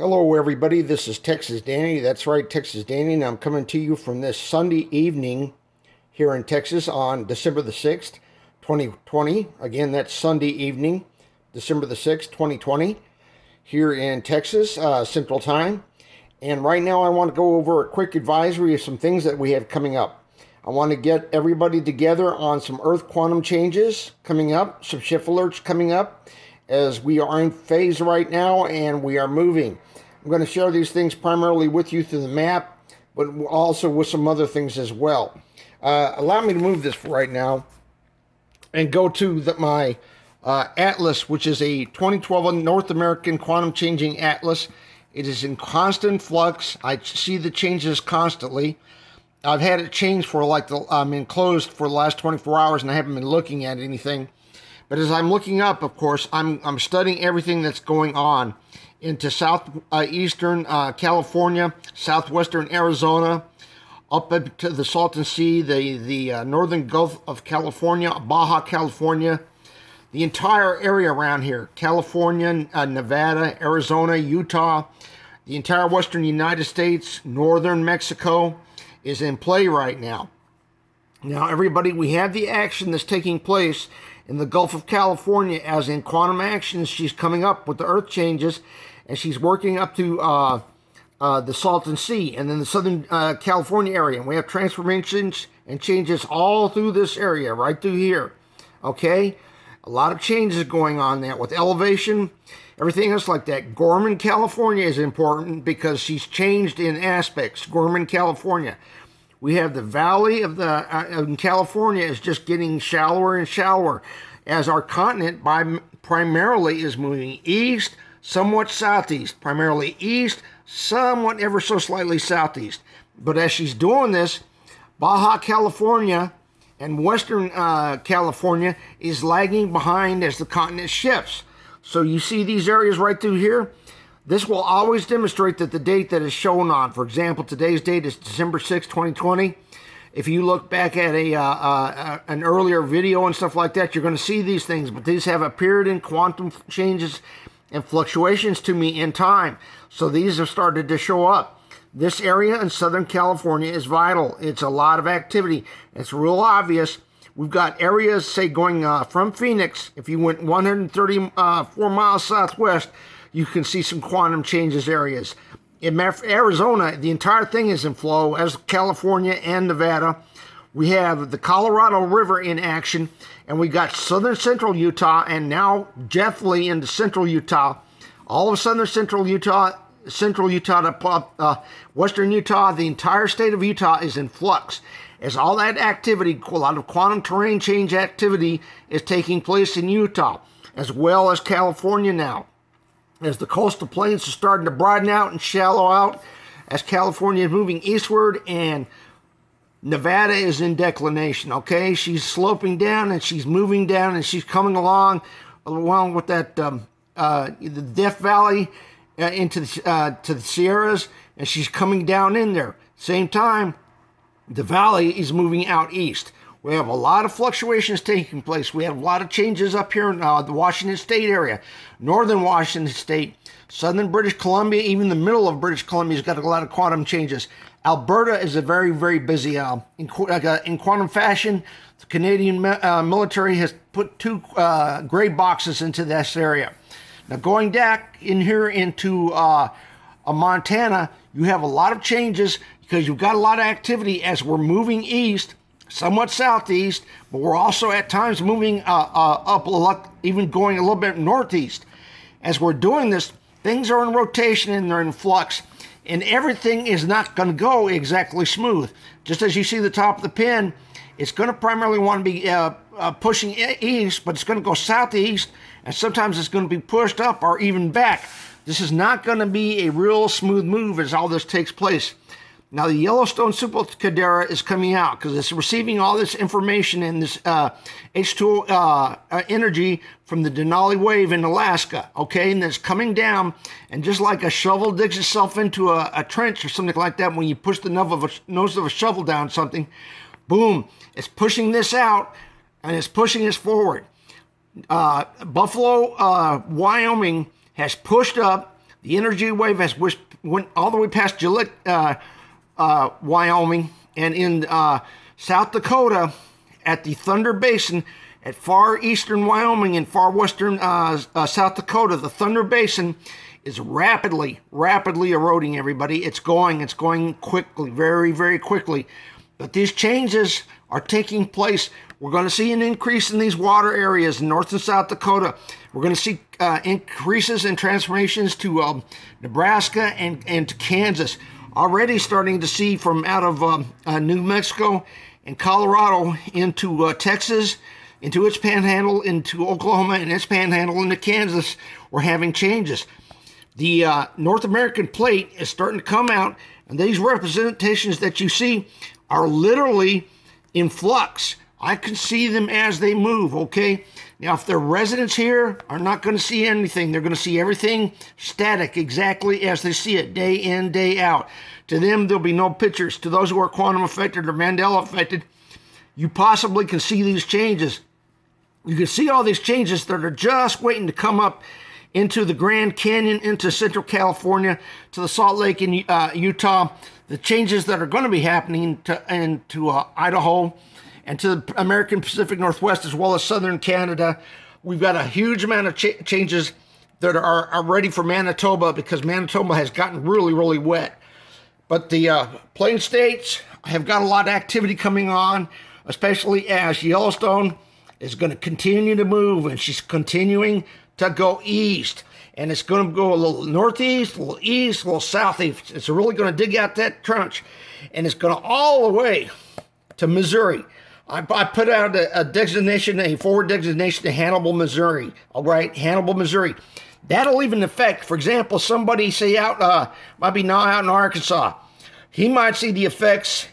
Hello, everybody. This is Texas Danny. That's right, Texas Danny. And I'm coming to you from this Sunday evening here in Texas on December the 6th, 2020. Again, that's Sunday evening, December the 6th, 2020, here in Texas, Central Time. And right now, I want to go over a quick advisory of some things that we have coming up. I want to get everybody together on some Earth quantum changes coming up, some shift alerts coming up, as we are in phase right now and we are moving. I'm going to share these things primarily with you through the map, but also with some other things as well. Allow me to move this for right now and go to my Atlas, which is a 2012 North American Quantum Changing Atlas. It is in constant flux. I see the changes constantly. I've had it change for I'm enclosed for the last 24 hours and I haven't been looking at anything. But as I'm looking up, of course, I'm studying everything that's going on into southeastern California, southwestern Arizona, up to the Salton Sea, the northern Gulf of California, Baja California, the entire area around here, California, Nevada, Arizona, Utah, the entire western United States, northern Mexico is in play right now. Now, everybody, we have the action that's taking place in the Gulf of California, as in quantum actions. She's coming up with the Earth changes, and she's working up to the Salton Sea, and then the Southern California area. And we have transformations and changes all through this area, right through here. Okay? A lot of changes going on there with elevation, everything else like that. Gorman, California is important because she's changed in aspects. Gorman, California. We have the valley of in California is just getting shallower and shallower as our continent primarily is moving east, somewhat southeast, primarily east, somewhat ever so slightly southeast. But as she's doing this, Baja California and Western California is lagging behind as the continent shifts. So you see these areas right through here. This will always demonstrate that the date that is shown on, for example, today's date is December 6, 2020. If you look back at an earlier video and stuff like that, you're going to see these things. But these have appeared in quantum changes and fluctuations to me in time. So these have started to show up. This area in Southern California is vital. It's a lot of activity. It's real obvious. We've got areas, say, going from Phoenix. If you went 134 miles southwest, you can see some quantum changes areas. In Arizona, the entire thing is in flow, as California and Nevada. We have the Colorado River in action, and we got southern central Utah, and now definitely into central Utah. All of southern central Utah to western Utah, the entire state of Utah is in flux. As all that activity, a lot of quantum terrain change activity is taking place in Utah, as well as California now. As the coastal plains are starting to broaden out and shallow out, as California is moving eastward and Nevada is in declination, okay? She's sloping down and she's moving down and she's coming along with that, the Death Valley into to the Sierras, and she's coming down in there. Same time, the valley is moving out east. We have a lot of fluctuations taking place. We have a lot of changes up here in the Washington State area, northern Washington State, southern British Columbia, even the middle of British Columbia has got a lot of quantum changes. Alberta is a very, very busy, in quantum fashion. The Canadian military has put two gray boxes into this area. Now, going back in here into Montana, you have a lot of changes because you've got a lot of activity as we're moving east, somewhat southeast, but we're also at times moving up a lot, even going a little bit northeast. As we're doing this, things are in rotation and they're in flux, and everything is not going to go exactly smooth. Just as you see the top of the pin, it's going to primarily want to be pushing east, but it's going to go southeast, and sometimes it's going to be pushed up or even back. This is not going to be a real smooth move as all this takes place. Now, the Yellowstone supercaldera is coming out because it's receiving all this information and this H2O energy from the Denali wave in Alaska, okay? And it's coming down, and just like a shovel digs itself into a trench or something like that, when you push the nose of a shovel down something, boom, it's pushing this out, and it's pushing this forward. Buffalo, Wyoming has pushed up The energy wave has went all the way past Gillette, Wyoming, and in South Dakota at the Thunder Basin, at far eastern Wyoming and far western South Dakota. The Thunder Basin is rapidly eroding, everybody. It's going quickly, very, very quickly. But these changes are taking place. We're going to see an increase in these water areas in North and South Dakota. We're going to see increases and transformations to Nebraska and to Kansas. Already starting to see from out of New Mexico and Colorado into Texas, into its panhandle, into Oklahoma and its panhandle, into Kansas. We're having changes. The North American plate is starting to come out, and these representations that you see are literally in flux. I can see them as they move, okay? Now, if the residents here are not going to see anything, they're going to see everything static, exactly as they see it, day in, day out. To them, there'll be no pictures. To those who are quantum affected or Mandela affected, you possibly can see these changes. You can see all these changes that are just waiting to come up into the Grand Canyon, into Central California, to the Salt Lake in Utah. The changes that are going to be happening to Idaho and to the American Pacific Northwest, as well as southern Canada. We've got a huge amount of changes that are ready for Manitoba, because Manitoba has gotten really, really wet. But the Plain States have got a lot of activity coming on, especially as Yellowstone is going to continue to move, and she's continuing to go east. And it's going to go a little northeast, a little east, a little southeast. It's really going to dig out that trench, and it's going to all the way to Missouri. I put out a forward designation to Hannibal, Missouri. All right, Hannibal, Missouri. That'll even affect, for example, somebody say might be now out in Arkansas. He might see the effects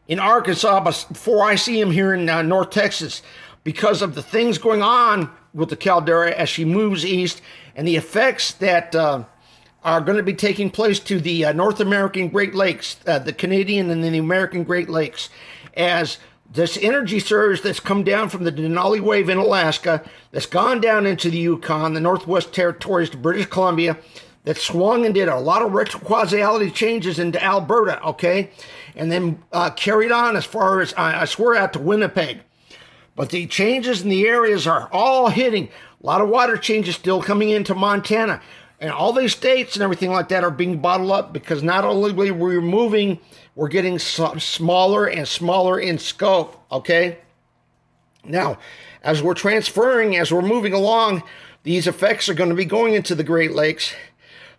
in Arkansas before I see him here in North Texas, because of the things going on with the caldera as she moves east, and the effects that are going to be taking place to the North American Great Lakes, the Canadian and the American Great Lakes, as this energy surge that's come down from the Denali Wave in Alaska, that's gone down into the Yukon, the Northwest Territories to British Columbia, that swung and did a lot of retrocausality changes into Alberta, okay? And then carried on as far as, I swear, out to Winnipeg. But the changes in the areas are all hitting. A lot of water changes still coming into Montana. And all these states and everything like that are being bottled up, because not only we're moving, we're getting smaller and smaller in scope, okay? Now, as we're transferring, as we're moving along, these effects are going to be going into the Great Lakes.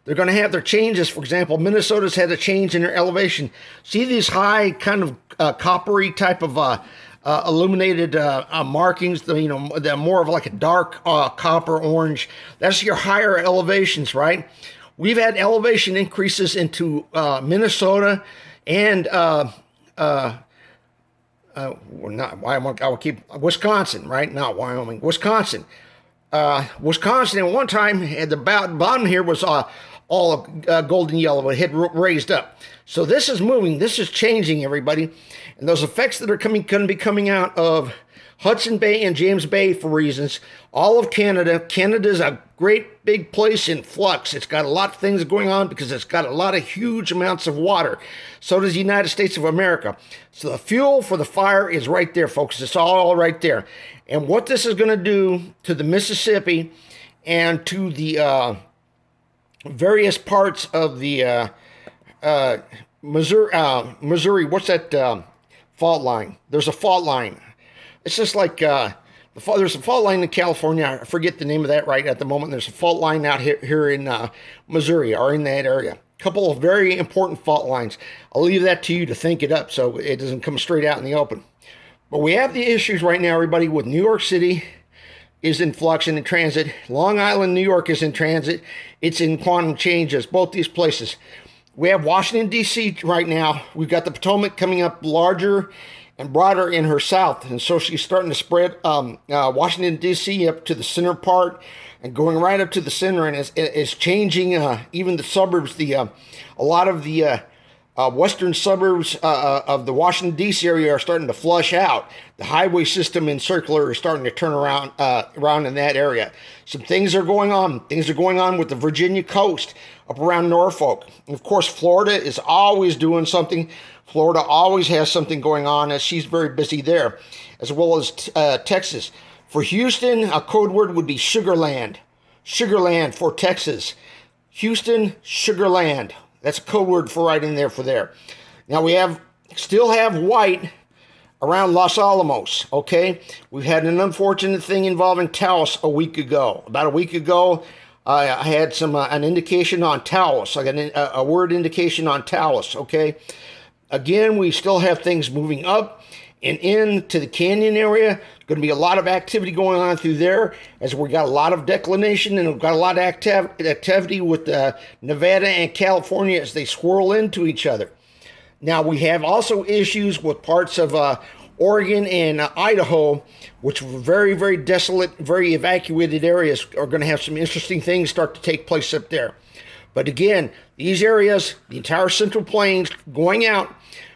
They're going to have their changes. For example, Minnesota's had a change in their elevation. See these high kind of coppery type of illuminated markings, they're more of like a dark copper orange. That's your higher elevations, right? We've had elevation increases into Minnesota and Wisconsin, right? Not Wyoming, Wisconsin. Wisconsin at one time, at the bottom here was all golden yellow. It had raised up. So this is moving. This is changing, everybody. And those effects that are going to be coming out of Hudson Bay and James Bay for reasons. All of Canada. Canada's a great big place in flux. It's got a lot of things going on because it's got a lot of huge amounts of water. So does the United States of America. So the fuel for the fire is right there, folks. It's all right there. And what this is going to do to the Mississippi and to the various parts of the Missouri, what's that fault line? There's a fault line. It's just like there's a fault line in California. I forget the name of that right at the moment. There's a fault line out here in Missouri, or in that area. A couple of very important fault lines. I'll leave that to you to think it up so it doesn't come straight out in the open. But we have the issues right now, everybody, with New York City is in flux and in transit. Long Island, New York is in transit. It's in quantum changes, both these places. We have Washington, D.C. right now. We've got the Potomac coming up larger and broader in her south. And so she's starting to spread Washington, D.C. up to the center part and going right up to the center. And it's changing even the suburbs. A lot of the western suburbs of the Washington, D.C. area are starting to flush out. The highway system in circular is starting to turn around in that area. Some things are going on. Things are going on with the Virginia coast. up around Norfolk. And of course, Florida is always doing something. Florida always has something going on, as she's very busy there, as well as Texas. For Houston, a code word would be Sugarland. Sugarland for Texas. Houston, Sugarland. That's a code word for right in there for there. Now we still have white around Los Alamos, okay? We've had an unfortunate thing involving Taos a week ago. About a week ago, I had an indication on Taos. I got a word indication on Taos, okay? Again, we still have things moving up and into the canyon area. Going to be a lot of activity going on through there, as we got a lot of declination and we've got a lot of activity with Nevada and California as they swirl into each other. Now, we have also issues with parts of Oregon and Idaho, which were very, very desolate, very evacuated areas, are going to have some interesting things start to take place up there. But again, these areas, the entire Central Plains going out,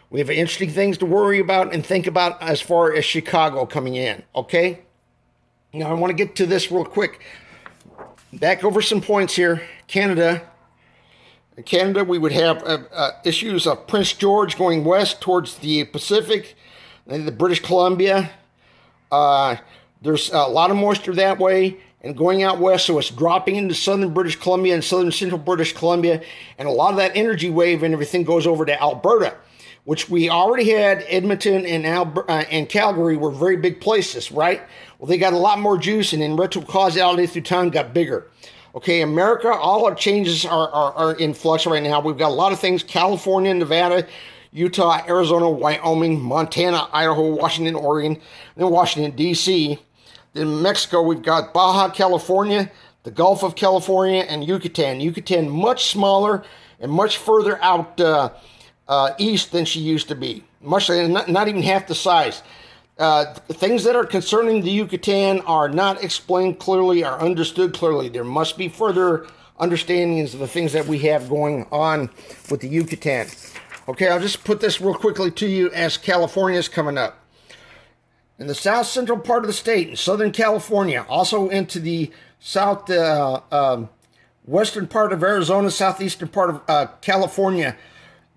we have interesting things to worry about and think about as far as Chicago coming in, okay? Now, I want to get to this real quick. Back over some points here. Canada. In Canada, we would have issues of Prince George going west towards the Pacific, and the British Columbia. There's a lot of moisture that way and going out west, so it's dropping into southern British Columbia and southern central British Columbia, and a lot of that energy wave and everything goes over to Alberta, which we already had. Edmonton and Calgary were very big places, right? Well, they got a lot more juice, and in retrocausality through time got bigger. Okay, America, all our changes are in flux right now. We've got a lot of things: California, Nevada, Utah, Arizona, Wyoming, Montana, Idaho, Washington, Oregon, then Washington, D.C. Then Mexico, we've got Baja California, the Gulf of California, and Yucatan. Yucatan much smaller and much further out east than she used to be. Not even half the size. Things that are concerning the Yucatan are not explained clearly, are understood clearly. There must be further understandings of the things that we have going on with the Yucatan. Okay, I'll just put this real quickly to you as California is coming up. In the south central part of the state, in Southern California, also into the south western part of Arizona, southeastern part of California,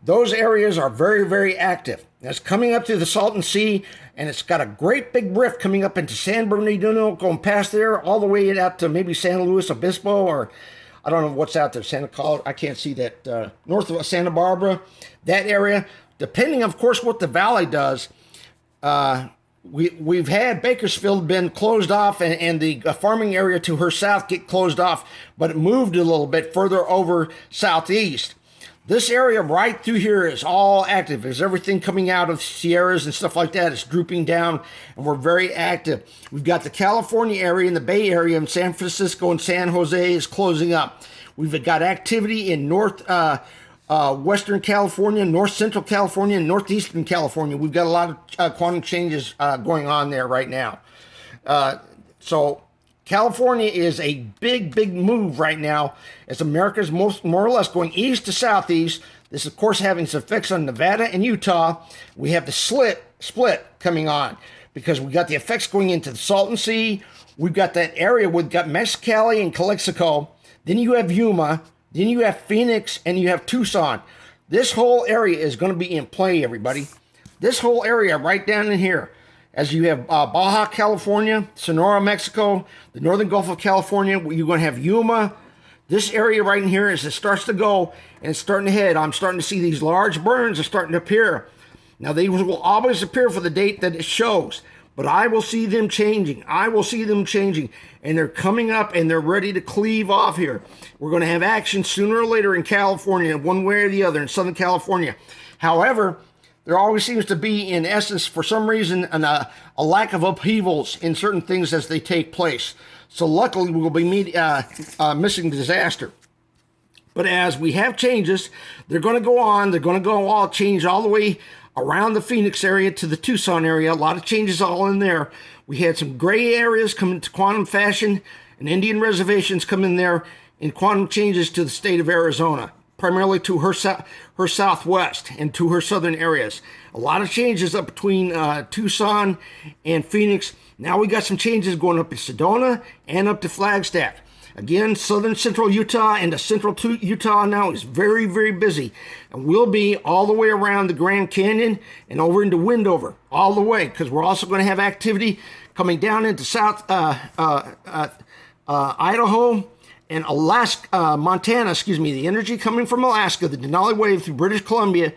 those areas are very, very active. It's coming up to the Salton Sea, and it's got a great big rift coming up into San Bernardino, going past there, all the way out to maybe San Luis Obispo, or I don't know what's out there, Santa Clara, I can't see that, north of Santa Barbara, that area. Depending, of course, what the valley does, we've had Bakersfield been closed off, and the farming area to her south get closed off, but it moved a little bit further over southeast. This area right through here is all active. There's everything coming out of Sierras and stuff like that. It's drooping down, and we're very active. We've got the California area and the Bay Area, and San Francisco and San Jose is closing up. We've got activity in Western California, North Central California, and Northeastern California. We've got a lot of quantum changes going on there right now. So California is a big, big move right now as America's more or less going east to southeast. This, of course, having some effects on Nevada and Utah. We have the split coming on because we got the effects going into the Salton Sea. We've got that area. We've got Mexicali and Calexico. Then you have Yuma. Then you have Phoenix and you have Tucson. This whole area is going to be in play, everybody. This whole area right down in here. As you have Baja California, Sonora, Mexico, the northern Gulf of California, you're going to have Yuma. This area right in here, as it starts to go and it's starting to head, I'm starting to see these large burns are starting to appear. Now, they will always appear for the date that it shows, but I will see them changing. I will see them changing, and they're coming up, and they're ready to cleave off here. We're going to have action sooner or later in California, one way or the other, in Southern California. However, there always seems to be, in essence, for some reason, a lack of upheavals in certain things as they take place. So luckily, we will be missing disaster. But as we have changes, they're going to go on. They're going to go all change all the way around the Phoenix area to the Tucson area. A lot of changes all in there. We had some gray areas come into quantum fashion, and Indian reservations come in there in quantum changes to the state of Arizona, primarily to her southwest and to her southern areas. A lot of changes up between Tucson and Phoenix. Now we got some changes going up to Sedona and up to Flagstaff. Again, southern central Utah and the central Utah now is very, very busy. And we'll be all the way around the Grand Canyon and over into Windover, all the way, because we're also going to have activity coming down into South Idaho and Alaska, Montana, the energy coming from Alaska, the Denali wave through British Columbia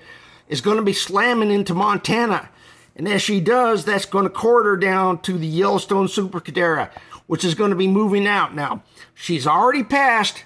is going to be slamming into Montana. And as she does, that's going to corridor down to the Yellowstone Super Caldera, which is going to be moving out. Now, she's already passed,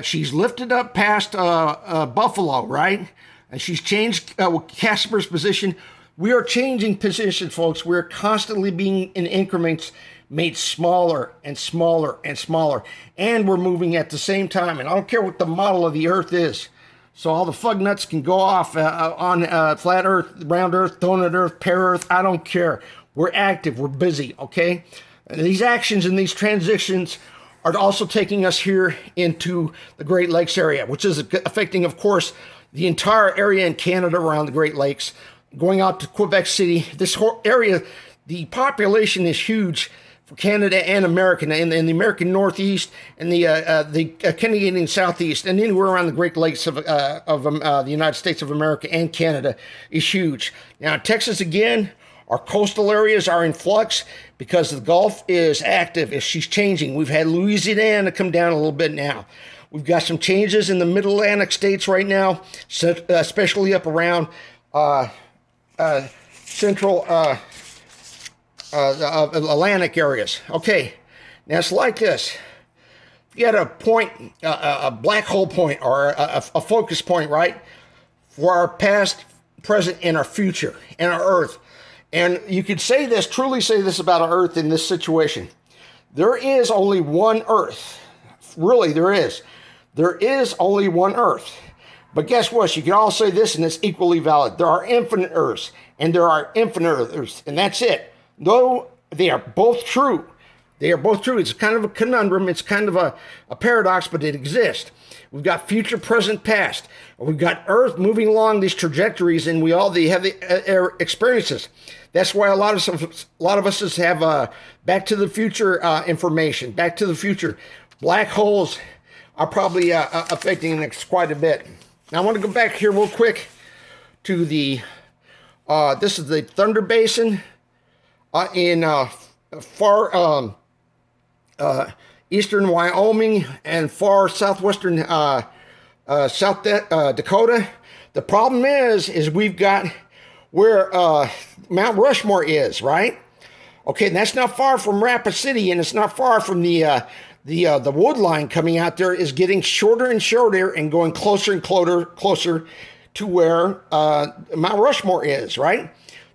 she's lifted up past Buffalo, right? And she's changed Casper's position. We are changing positions, folks. We're constantly being in increments made smaller and smaller and smaller. And we're moving at the same time. And I don't care what the model of the Earth is. So all the fug nuts can go off on flat Earth, round Earth, donut Earth, pear Earth. I don't care. We're active. We're busy, okay? And these actions and these transitions are also taking us here into the Great Lakes area, which is affecting, of course, the entire area in Canada around the Great Lakes, going out to Quebec City. This whole area, the population is huge for Canada and America, and the American Northeast and the Canadian Southeast, and anywhere around the Great Lakes of the United States of America and Canada is huge. Now, Texas, again, our coastal areas are in flux because the Gulf is active. She's changing. We've had Louisiana come down a little bit now. We've got some changes in the Mid-Atlantic states right now, especially up around central Atlantic areas. Okay, now it's like this. If you had a point, a black hole point, or a focus point, right, for our past, present, and our future, and our Earth. And you could say this, truly say this about our Earth in this situation. There is only one Earth. Really, there is. There is only one Earth. But guess what? You can all say this, and it's equally valid. There are infinite Earths, and there are infinite Earths, and that's it. Though they are both true. They are both true. It's kind of a conundrum. It's kind of a paradox, but it exists. We've got future, present, past. We've got Earth moving along these trajectories, and we all have the experiences. That's why a lot of us have Back to the Future information. Back to the Future. Black holes are probably affecting us quite a bit. Now I want to go back here real quick to the. This is the Thunder Basin in far eastern Wyoming and far southwestern South Dakota. The problem is we've got where Mount Rushmore is, right? Okay, and that's not far from Rapid City, and it's not far from the wood line coming out there is getting shorter and shorter and going closer and closer to where Mount Rushmore is, right?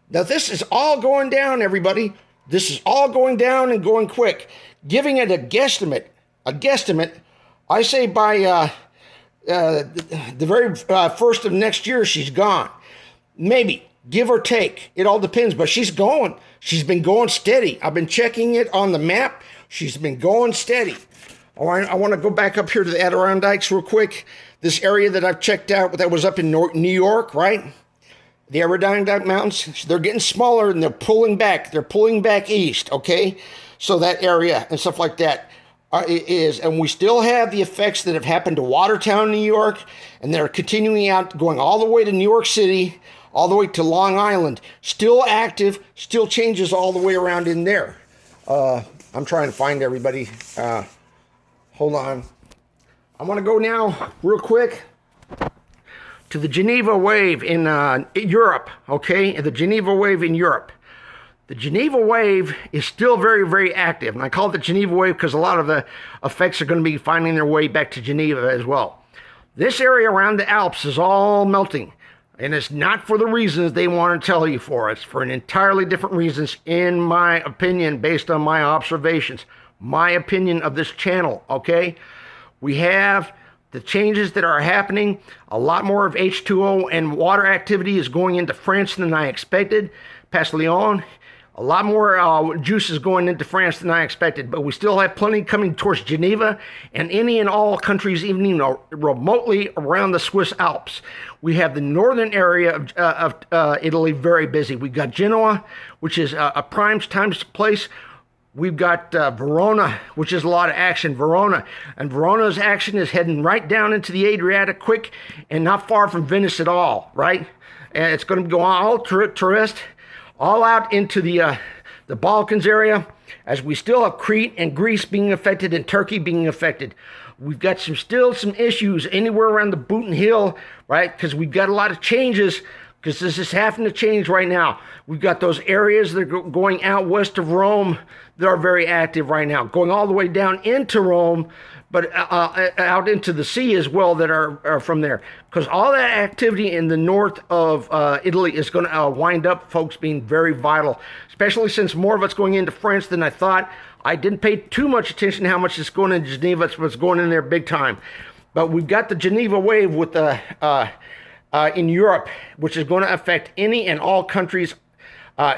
Now, this is all going down, everybody. This is all going down and going quick. Giving it a guesstimate, I say by the very first of next year, she's gone. Maybe, give or take. It all depends, but she's going. She's been going steady. I've been checking it on the map. She's been going steady. All right, I want to go back up here to the Adirondacks real quick. This area that I've checked out, that was up in New York, right? The Adirondack Mountains, they're getting smaller and they're pulling back. They're pulling back east, okay? So that area and stuff like that is, and we still have the effects that have happened to Watertown, New York, and they're continuing out, going all the way to New York City, all the way to Long Island. Still active, still changes all the way around in there. I'm trying to find everybody. Hold on. I want to go now real quick to the Geneva wave in Europe, okay? The Geneva wave in Europe. The Geneva wave is still very, very active. And I call it the Geneva wave because a lot of the effects are going to be finding their way back to Geneva as well. This area around the Alps is all melting. And it's not for the reasons they want to tell you for. It's for an entirely different reasons, in my opinion, based on my observations. My opinion of this channel, okay? We have the changes that are happening. A lot more of H2O and water activity is going into France than I expected. Past Lyon, a lot more juice is going into France than I expected. But we still have plenty coming towards Geneva and any and all countries, even remotely around the Swiss Alps. We have the northern area of Italy very busy. We've got Genoa, which is a prime time place We've got Verona, which is a lot of action. Verona's action is heading right down into the Adriatic quick and not far from Venice at all, right? And it's going to go all tourist, all out into the Balkans area, as we still have Crete and Greece being affected and Turkey being affected. We've got still some issues anywhere around the Bhutan Hill, right? Because we've got a lot of changes, because this is having to change right now. We've got those areas that are going out west of Rome that are very active right now, going all the way down into Rome, but out into the sea as well that are from there. Because all that activity in the north of Italy is going to wind up, folks, being very vital, especially since more of it's going into France than I thought. I didn't pay too much attention to how much is going into Geneva. It's what's going in there big time. But we've got the Geneva wave with in Europe, which is going to affect any and all countries,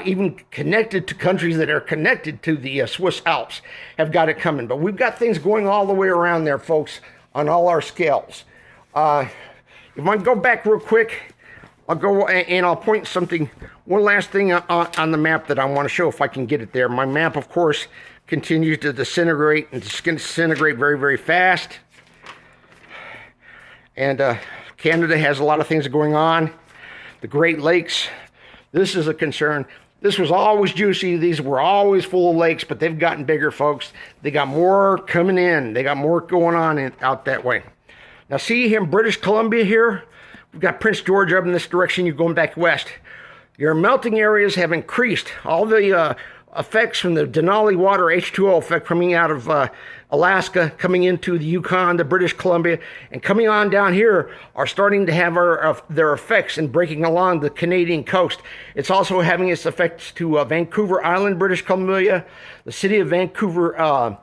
even connected to countries that are connected to the Swiss Alps, have got it coming. But we've got things going all the way around there, folks, on all our scales. If I go back real quick, I'll go and I'll point something, one last thing on the map that I want to show, if I can get it there. My map, of course, continues to disintegrate and disintegrate very, very fast. And Canada has a lot of things going on. The Great Lakes, this is a concern. This was always juicy. These were always full of lakes, but they've gotten bigger, folks. They got more coming in. They got more going on out that way. Now, see here in British Columbia here, we've got Prince George up in this direction. You're going back west. Your melting areas have increased. All the effects from the Denali water H2O effect coming out of Alaska, coming into the Yukon, the British Columbia, and coming on down here are starting to have their effects and breaking along the Canadian coast. It's also having its effects to Vancouver Island, British Columbia, the city of Vancouver,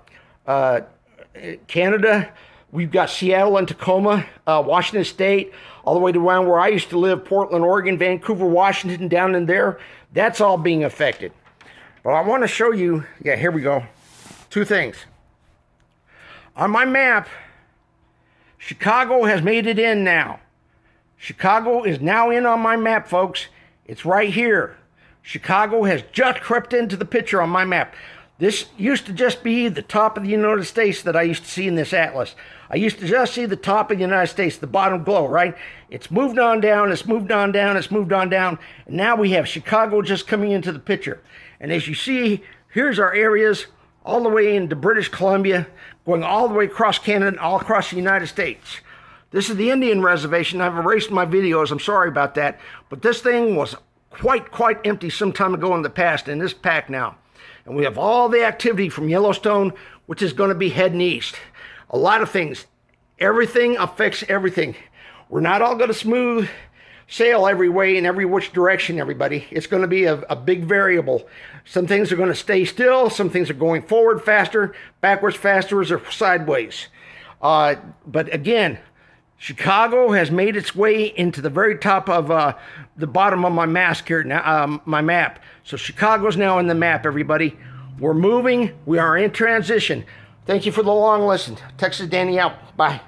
Canada. We've got Seattle and Tacoma, Washington State, all the way to around where I used to live, Portland, Oregon, Vancouver, Washington, down in there. That's all being affected. But I want to show you, yeah, here we go, two things. On my map, Chicago has made it in now. Chicago is now in on my map, folks. It's right here. Chicago has just crept into the picture on my map. This used to just be the top of the United States that I used to see in this atlas. I used to just see the top of the United States, the bottom glow, right? It's moved on down, it's moved on down, it's moved on down, and now we have Chicago just coming into the picture. And as you see, here's our areas all the way into British Columbia, going all the way across Canada and all across the United States. This is the Indian reservation. I've erased my videos. I'm sorry about that. But this thing was quite empty some time ago in the past, and it's packed now. And we have all the activity from Yellowstone, which is going to be heading east. A lot of things. Everything affects everything. We're not all going to smooth sail every way in every which direction, everybody. It's going to be a big variable. Some things are going to stay still. Some things are going forward faster, backwards faster, or sideways. But again, Chicago has made its way into the very top of the bottom of my mask here, my map. So Chicago's now in the map, everybody. We're moving. We are in transition. Thank you for the long listen. Texas Danny out. Bye.